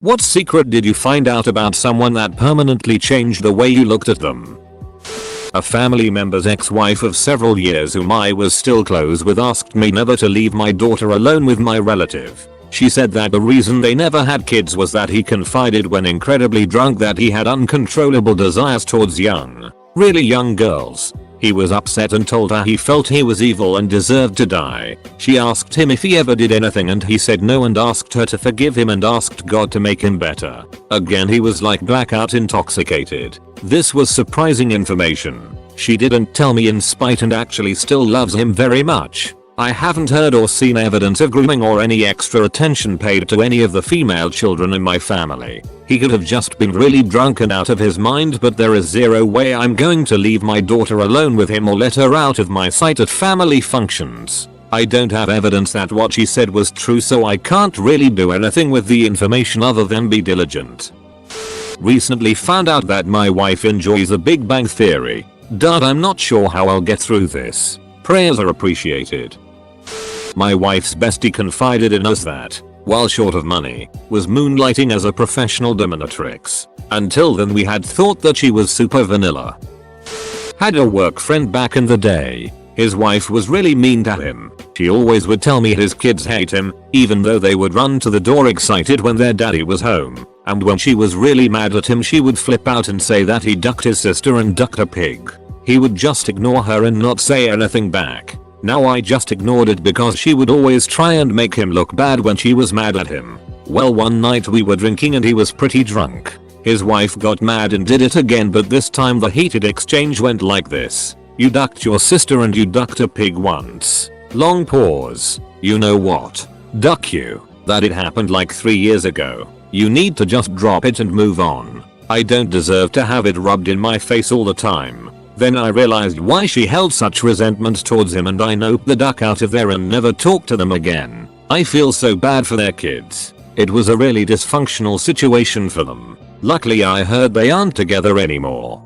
What secret did you find out about someone that permanently changed the way you looked at them? A family member's ex-wife of several years whom I was still close with asked me never to leave my daughter alone with my relative. She said that the reason they never had kids was that he confided when incredibly drunk that he had uncontrollable desires towards really young girls. He was upset and told her he felt he was evil and deserved to die. She asked him if he ever did anything and he said no and asked her to forgive him and asked God to make him better. Again he was like blackout intoxicated. This was surprising information. She didn't tell me in spite and actually still loves him very much. I haven't heard or seen evidence of grooming or any extra attention paid to any of the female children in my family. He could have just been really drunk and out of his mind, but there is zero way I'm going to leave my daughter alone with him or let her out of my sight at family functions. I don't have evidence that what she said was true, so I can't really do anything with the information other than be diligent. Recently found out that my wife enjoys The Big Bang Theory. Dad, I'm not sure how I'll get through this. Prayers are appreciated. My wife's bestie confided in us that, while short of money, was moonlighting as a professional dominatrix. Until then we had thought that she was super vanilla. Had a work friend back in the day. His wife was really mean to him. She always would tell me his kids hate him, even though they would run to the door excited when their daddy was home. And when she was really mad at him she would flip out and say that he ducked his sister and ducked a pig. He would just ignore her and not say anything back. Now I just ignored it because she would always try and make him look bad when she was mad at him. Well, one night we were drinking and he was pretty drunk. His wife got mad and did it again, but this time the heated exchange went like this. You ducked your sister and you ducked a pig once. Long pause. You know what? Duck you. That it happened like 3 years ago. You need to just drop it and move on. I don't deserve to have it rubbed in my face all the time. Then I realized why she held such resentment towards him and I noped the duck out of there and never talked to them again. I feel so bad for their kids. It was a really dysfunctional situation for them. Luckily I heard they aren't together anymore.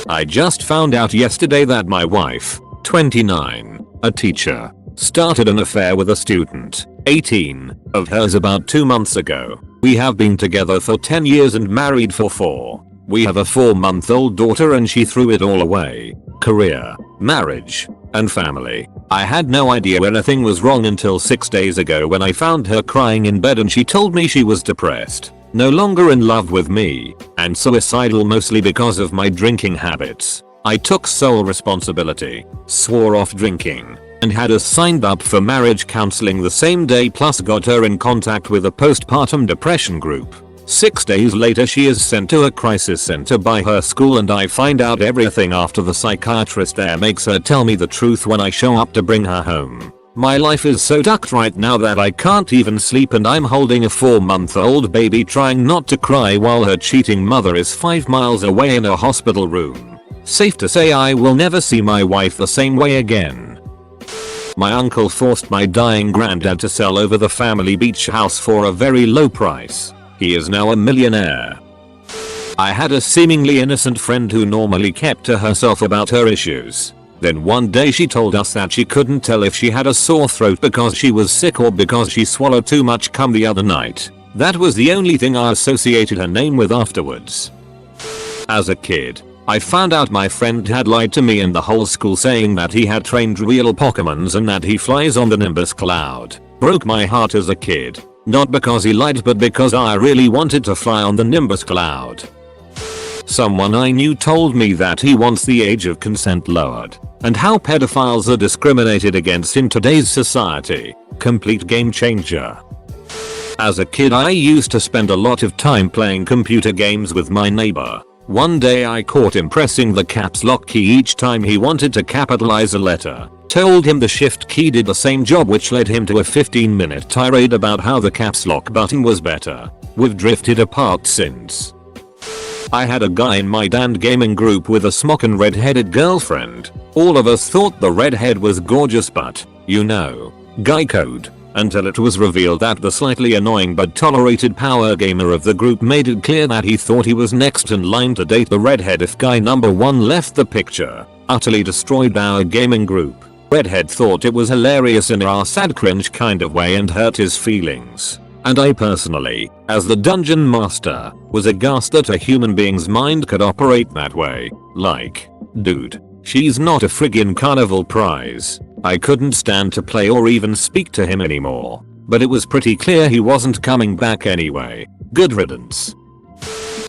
I just found out yesterday that my wife, 29, a teacher, started an affair with a student, 18, of hers about 2 months ago. We have been together for 10 years and married for 4. We have a 4-month-old daughter and she threw it all away. Career, marriage, and family. I had no idea anything was wrong until 6 days ago when I found her crying in bed and she told me she was depressed, no longer in love with me, and suicidal, mostly because of my drinking habits. I took sole responsibility, swore off drinking, and had us signed up for marriage counseling the same day, plus got her in contact with a postpartum depression group. 6 days later she is sent to a crisis center by her school and I find out everything after the psychiatrist there makes her tell me the truth when I show up to bring her home. My life is so tucked right now that I can't even sleep and I'm holding a 4-month-old baby trying not to cry while her cheating mother is 5 miles away in a hospital room. Safe to say I will never see my wife the same way again. My uncle forced my dying granddad to sell over the family beach house for a very low price. He is now a millionaire. I had a seemingly innocent friend who normally kept to herself about her issues. Then one day she told us that she couldn't tell if she had a sore throat because she was sick or because she swallowed too much cum the other night. That was the only thing I associated her name with afterwards. As a kid, I found out my friend had lied to me and the whole school, saying that he had trained real Pokemons and that he flies on the Nimbus cloud. Broke my heart as a kid. Not because he lied, but because I really wanted to fly on the Nimbus cloud. Someone I knew told me that he wants the age of consent lowered, and how pedophiles are discriminated against in today's society. Complete game changer. As a kid I used to spend a lot of time playing computer games with my neighbor. One day I caught him pressing the caps lock key each time he wanted to capitalize a letter. Told him the shift key did the same job, which led him to a 15-minute tirade about how the caps lock button was better. We've drifted apart since. I had a guy in my Dan gaming group with a smockin' red-headed girlfriend. All of us thought the redhead was gorgeous, but, you know, guy code. Until it was revealed that the slightly annoying but tolerated power gamer of the group made it clear that he thought he was next in line to date the redhead if guy number 1 left the picture. Utterly destroyed our gaming group. Redhead thought it was hilarious in our sad cringe kind of way and hurt his feelings. And I personally, as the dungeon master, was aghast that a human being's mind could operate that way. Like, dude, she's not a friggin' carnival prize. I couldn't stand to play or even speak to him anymore. But it was pretty clear he wasn't coming back anyway. Good riddance.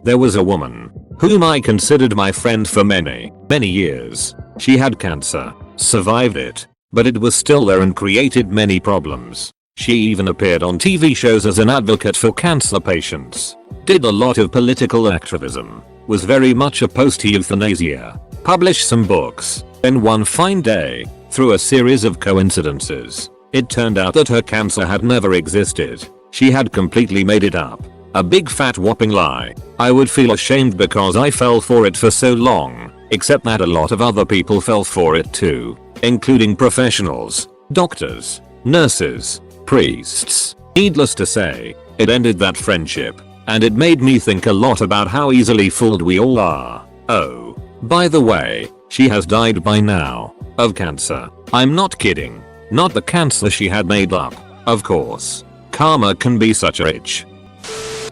There was a woman whom I considered my friend for many years. She had cancer, survived it, but it was still there and created many problems. She even appeared on TV shows as an advocate for cancer patients, did a lot of political activism, was very much opposed to euthanasia, published some books, then one fine day, through a series of coincidences, it turned out that her cancer had never existed. She had completely made it up. A big fat whopping lie. I would feel ashamed because I fell for it for so long, except that a lot of other people fell for it too, including professionals, doctors, nurses, priests. Needless to say, it ended that friendship, and it made me think a lot about how easily fooled we all are. Oh, by the way, she has died by now, of cancer. I'm not kidding. Not the cancer she had made up, of course. Karma can be such a bitch.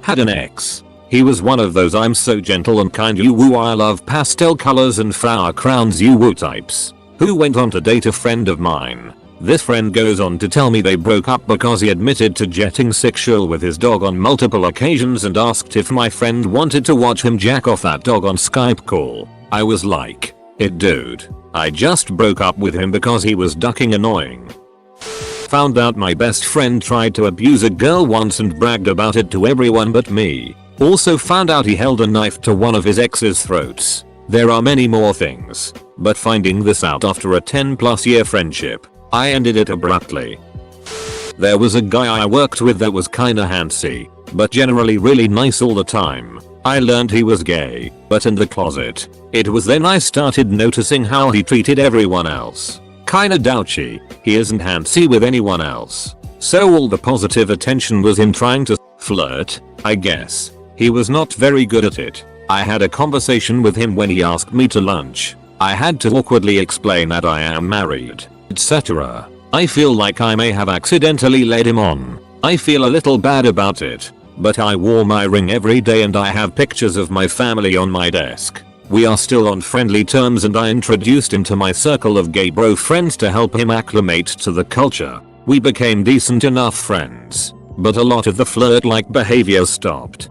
Had an ex. He was one of those I'm so gentle and kind you woo I love pastel colors and flower crowns you woo types, who went on to date a friend of mine. This friend goes on to tell me they broke up because he admitted to jetting sexual with his dog on multiple occasions and asked if my friend wanted to watch him jack off that dog on Skype call. I was like, dude, I just broke up with him because he was ducking annoying. Found out my best friend tried to abuse a girl once and bragged about it to everyone but me. Also found out he held a knife to one of his ex's throats. There are many more things, but finding this out after a 10+ year friendship, I ended it abruptly. There was a guy I worked with that was kinda handsy, but generally really nice all the time. I learned he was gay, but in the closet. It was then I started noticing how he treated everyone else. Kinda douchey, he isn't handsy with anyone else. So all the positive attention was him trying to flirt, I guess. He was not very good at it. I had a conversation with him when he asked me to lunch. I had to awkwardly explain that I am married, etc. I feel like I may have accidentally led him on. I feel a little bad about it, but I wore my ring every day and I have pictures of my family on my desk. We are still on friendly terms and I introduced him to my circle of gay bro friends to help him acclimate to the culture. We became decent enough friends, but a lot of the flirt-like behavior stopped.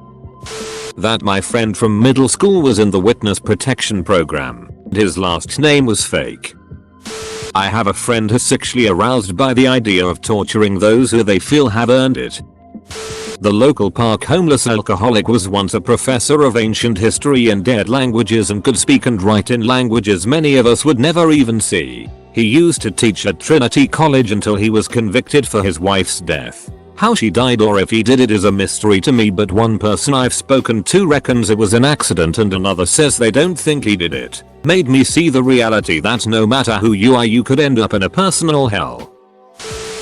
That my friend from middle school was in the witness protection program. His last name was fake. I have a friend who's sexually aroused by the idea of torturing those who they feel have earned it. The local park homeless alcoholic was once a professor of ancient history and dead languages and could speak and write in languages many of us would never even see. He used to teach at Trinity College until he was convicted for his wife's death. How she died or if he did it is a mystery to me, but one person I've spoken to reckons it was an accident and another says they don't think he did it. Made me see the reality that no matter who you are you could end up in a personal hell.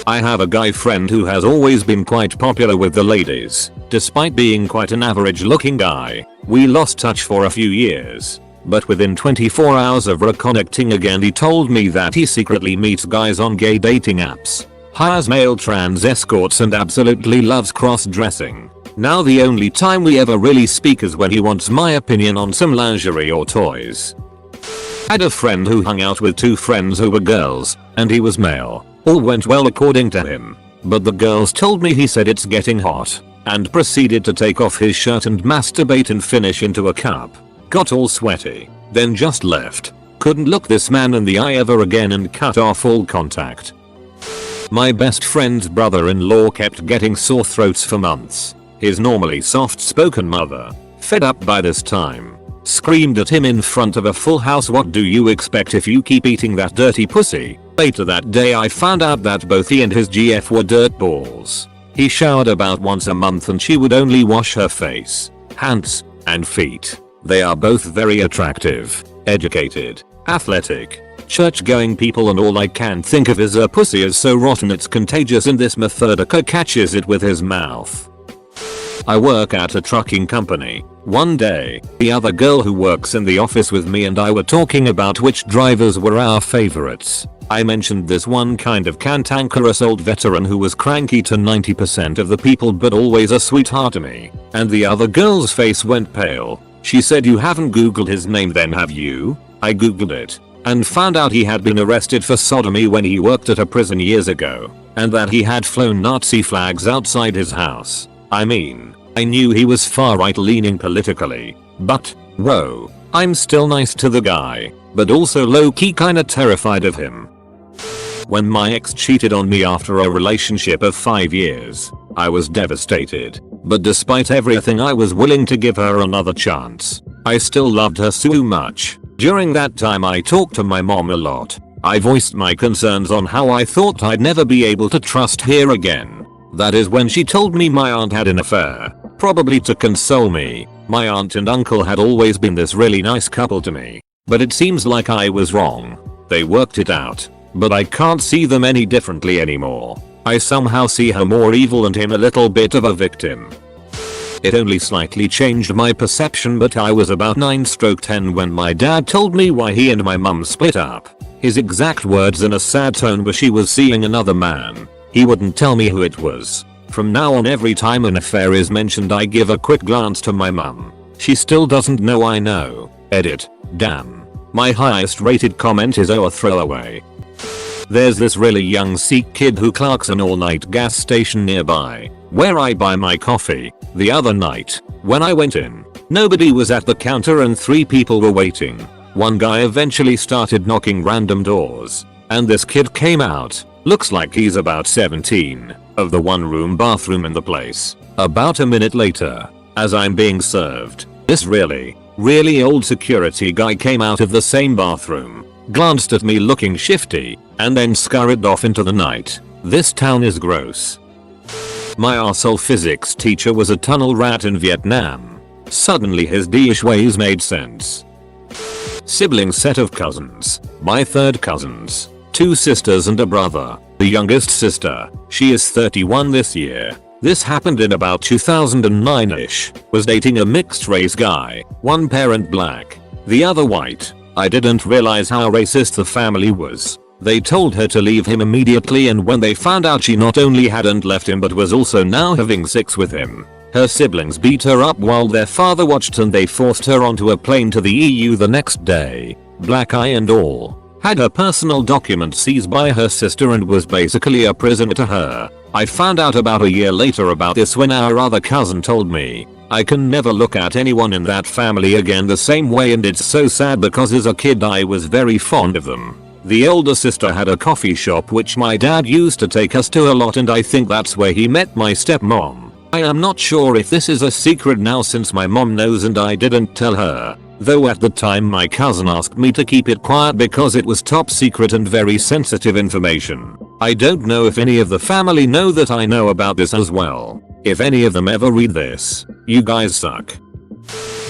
I have a guy friend who has always been quite popular with the ladies, despite being quite an average looking guy. We lost touch for a few years, but within 24 hours of reconnecting again he told me that he secretly meets guys on gay dating apps, hires male trans escorts and absolutely loves cross-dressing. Now the only time we ever really speak is when he wants my opinion on some lingerie or toys. Had a friend who hung out with two friends who were girls, and he was male. All went well according to him, but the girls told me he said it's getting hot, and proceeded to take off his shirt and masturbate and finish into a cup. Got all sweaty, then just left. Couldn't look this man in the eye ever again and cut off all contact. My best friend's brother-in-law kept getting sore throats for months. His normally soft-spoken mother, fed up by this time, screamed at him in front of a full house, "What do you expect if you keep eating that dirty pussy?" Later that day I found out that both he and his GF were dirtballs. He showered about once a month and she would only wash her face, hands, and feet. They are both very attractive, educated, athletic, church-going people, and all I can think of is her pussy is so rotten it's contagious and this methodica catches it with his mouth. I work at a trucking company. One day, the other girl who works in the office with me and I were talking about which drivers were our favorites. I mentioned this one kind of cantankerous old veteran who was cranky to 90% of the people but always a sweetheart to me. And the other girl's face went pale. She said, "You haven't googled his name then, have you?" I googled it and found out he had been arrested for sodomy when he worked at a prison years ago, and that he had flown Nazi flags outside his house. I mean, I knew he was far right leaning politically, but, whoa, I'm still nice to the guy, but also low key kinda terrified of him. When my ex cheated on me after a relationship of 5 years, I was devastated, but despite everything I was willing to give her another chance. I still loved her so much. During that time I talked to my mom a lot. I voiced my concerns on how I thought I'd never be able to trust her again. That is when she told me my aunt had an affair, probably to console me. My aunt and uncle had always been this really nice couple to me, but it seems like I was wrong. They worked it out, but I can't see them any differently anymore. I somehow see her more evil and him a little bit of a victim. It only slightly changed my perception, but I was about 9/10 when my dad told me why he and my mum split up. His exact words in a sad tone were she was seeing another man. He wouldn't tell me who it was. From now on, every time an affair is mentioned I give a quick glance to my mum. She still doesn't know I know. Edit. Damn. My highest rated comment is "oh, a throwaway." There's this really young Sikh kid who clerks an all-night gas station nearby, where I buy my coffee. The other night, when I went in, nobody was at the counter and 3 people were waiting. One guy eventually started knocking random doors, and this kid came out. Looks like he's about 17, of the one-room bathroom in the place. About a minute later, as I'm being served, this really old security guy came out of the same bathroom, glanced at me looking shifty, and then scurried off into the night. This town is gross. My arsehole physics teacher was a tunnel rat in Vietnam. Suddenly his deish ways made sense. Sibling set of cousins. My 3rd cousins. 2 sisters and a brother. The youngest sister, she is 31 this year. This happened in about 2009ish. Was dating a mixed race guy. One parent black, the other white. I didn't realize how racist the family was. They told her to leave him immediately, and when they found out she not only hadn't left him but was also now having sex with him, her siblings beat her up while their father watched, and they forced her onto a plane to the EU the next day. Black eye and all. Had her personal documents seized by her sister and was basically a prisoner to her. I found out about a year later about this when our other cousin told me. I can never look at anyone in that family again the same way, and it's so sad because as a kid I was very fond of them. The older sister had a coffee shop which my dad used to take us to a lot, and I think that's where he met my stepmom. I am not sure if this is a secret now since my mom knows and I didn't tell her. Though at the time my cousin asked me to keep it quiet because it was top secret and very sensitive information. I don't know if any of the family know that I know about this as well. If any of them ever read this, you guys suck.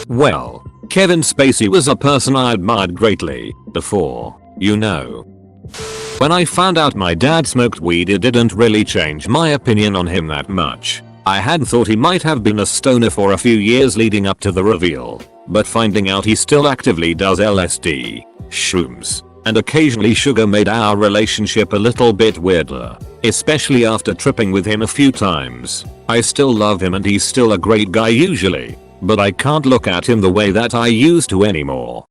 Well, Kevin Spacey was a person I admired greatly before, you know. When I found out my dad smoked weed, it didn't really change my opinion on him that much. I had thought he might have been a stoner for a few years leading up to the reveal, but finding out he still actively does LSD, shrooms, and occasionally sugar made our relationship a little bit weirder, especially after tripping with him a few times. I still love him and he's still a great guy usually, but I can't look at him the way that I used to anymore.